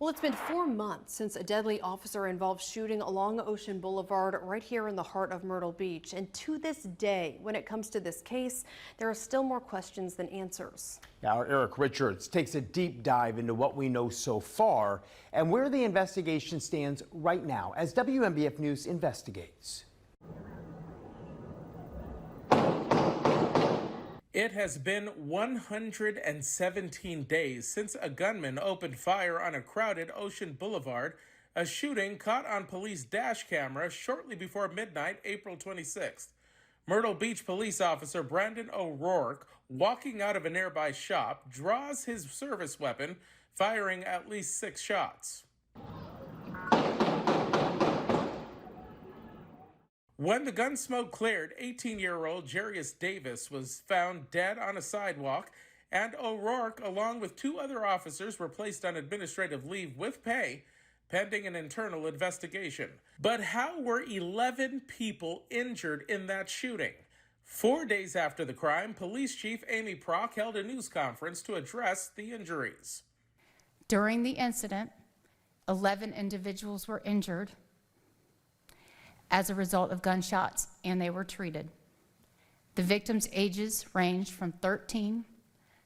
Well, it's been 4 months since a deadly officer-involved shooting along Ocean Boulevard right here in the heart of Myrtle Beach. And to this day, when it comes to this case, there are still more questions than answers. Now, Eric Richards takes a deep dive into what we know so far and where the investigation stands right now as WMBF News investigates. It has been 117 days since a gunman opened fire on a crowded Ocean Boulevard, a shooting caught on police dash camera shortly before midnight, April 26th. Myrtle Beach police officer Brandon O'Rourke, walking out of a nearby shop, draws his service weapon, firing at least 6 shots. When the gun smoke cleared, 18-year-old Jarius Davis was found dead on a sidewalk, and O'Rourke, along with 2 other officers, were placed on administrative leave with pay, pending an internal investigation. But how were 11 people injured in that shooting? 4 days after the crime, Police Chief Amy Prock held a news conference to address the injuries. During the incident, 11 individuals were injured as a result of gunshots, and they were treated. The victims' ages ranged from 13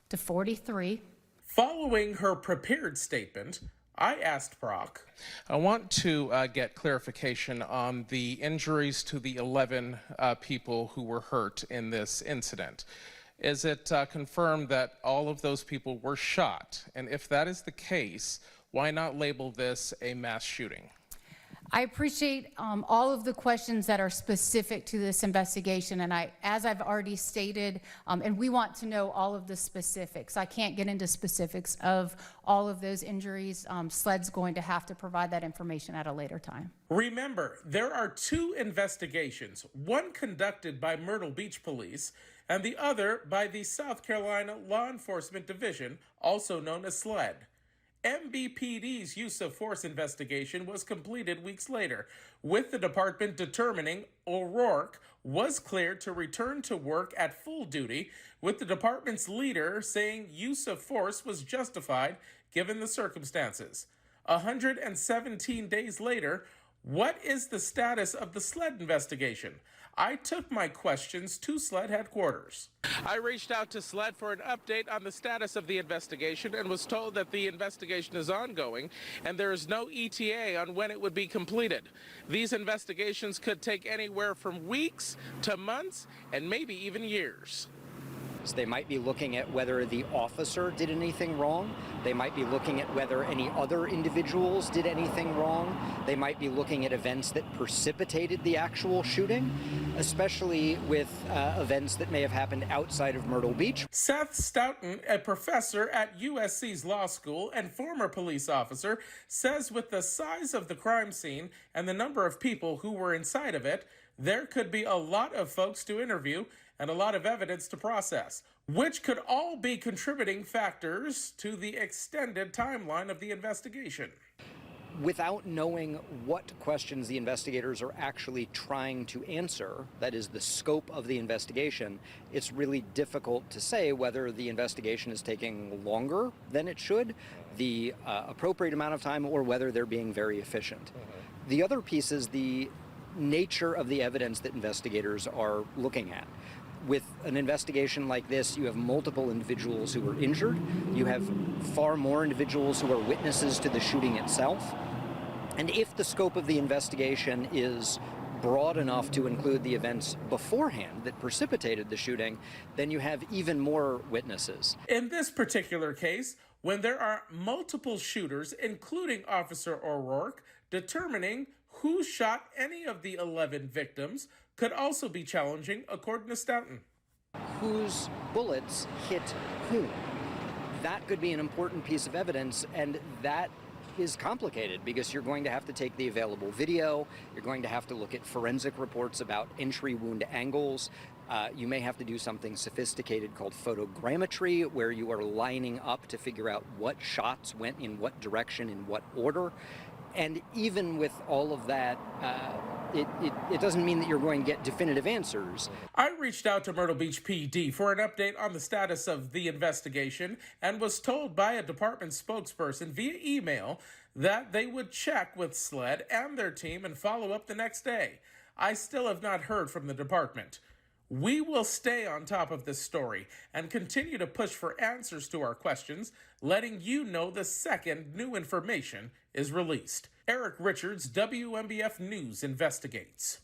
to 43. Following her prepared statement, I asked Prock. I want to get clarification on the injuries to the 11 people who were hurt in this incident. Is it confirmed that all of those people were shot? And if that is the case, why not label this a mass shooting? I appreciate all of the questions that are specific to this investigation, and as I've already stated, and we want to know all of the specifics. I can't get into specifics of all of those injuries. SLED's going to have to provide that information at a later time. Remember, there are 2 investigations, one conducted by Myrtle Beach Police and the other by the South Carolina Law Enforcement Division, also known as SLED. MBPD's use of force investigation was completed weeks later, with the department determining O'Rourke was cleared to return to work at full duty, with the department's leader saying use of force was justified given the circumstances. 117 days later, what is the status of the SLED investigation? I took my questions to SLED headquarters. I reached out to SLED for an update on the status of the investigation and was told that the investigation is ongoing and there is no ETA on when it would be completed. These investigations could take anywhere from weeks to months and maybe even years. They might be looking at whether the officer did anything wrong. They might be looking at whether any other individuals did anything wrong. They might be looking at events that precipitated the actual shooting, especially with events that may have happened outside of Myrtle Beach. Seth Stoughton, a professor at USC's law school and former police officer, says with the size of the crime scene and the number of people who were inside of it, there could be a lot of folks to interview and a lot of evidence to process, which could all be contributing factors to the extended timeline of the investigation. Without knowing what questions the investigators are actually trying to answer, that is the scope of the investigation, it's really difficult to say whether the investigation is taking longer than it should, the appropriate amount of time, or whether they're being very efficient. The other piece is the nature of the evidence that investigators are looking at. With an investigation like this, you have multiple individuals who were injured. You have far more individuals who are witnesses to the shooting itself. And if the scope of the investigation is broad enough to include the events beforehand that precipitated the shooting, then you have even more witnesses. In this particular case, when there are multiple shooters, including Officer O'Rourke, determining who shot any of the 11 victims could also be challenging, according to Stoughton. Whose bullets hit whom? That could be an important piece of evidence, and that is complicated because you're going to have to take the available video, you're going to have to look at forensic reports about entry wound angles. You may have to do something sophisticated called photogrammetry, where you are lining up to figure out what shots went in what direction, in what order. And even with all of that, it doesn't mean that you're going to get definitive answers. I reached out to Myrtle Beach PD for an update on the status of the investigation and was told by a department spokesperson via email that they would check with SLED and their team and follow up the next day. I still have not heard from the department. We will stay on top of this story and continue to push for answers to our questions, letting you know the second new information is released. Eric Richards, WMBF News investigates.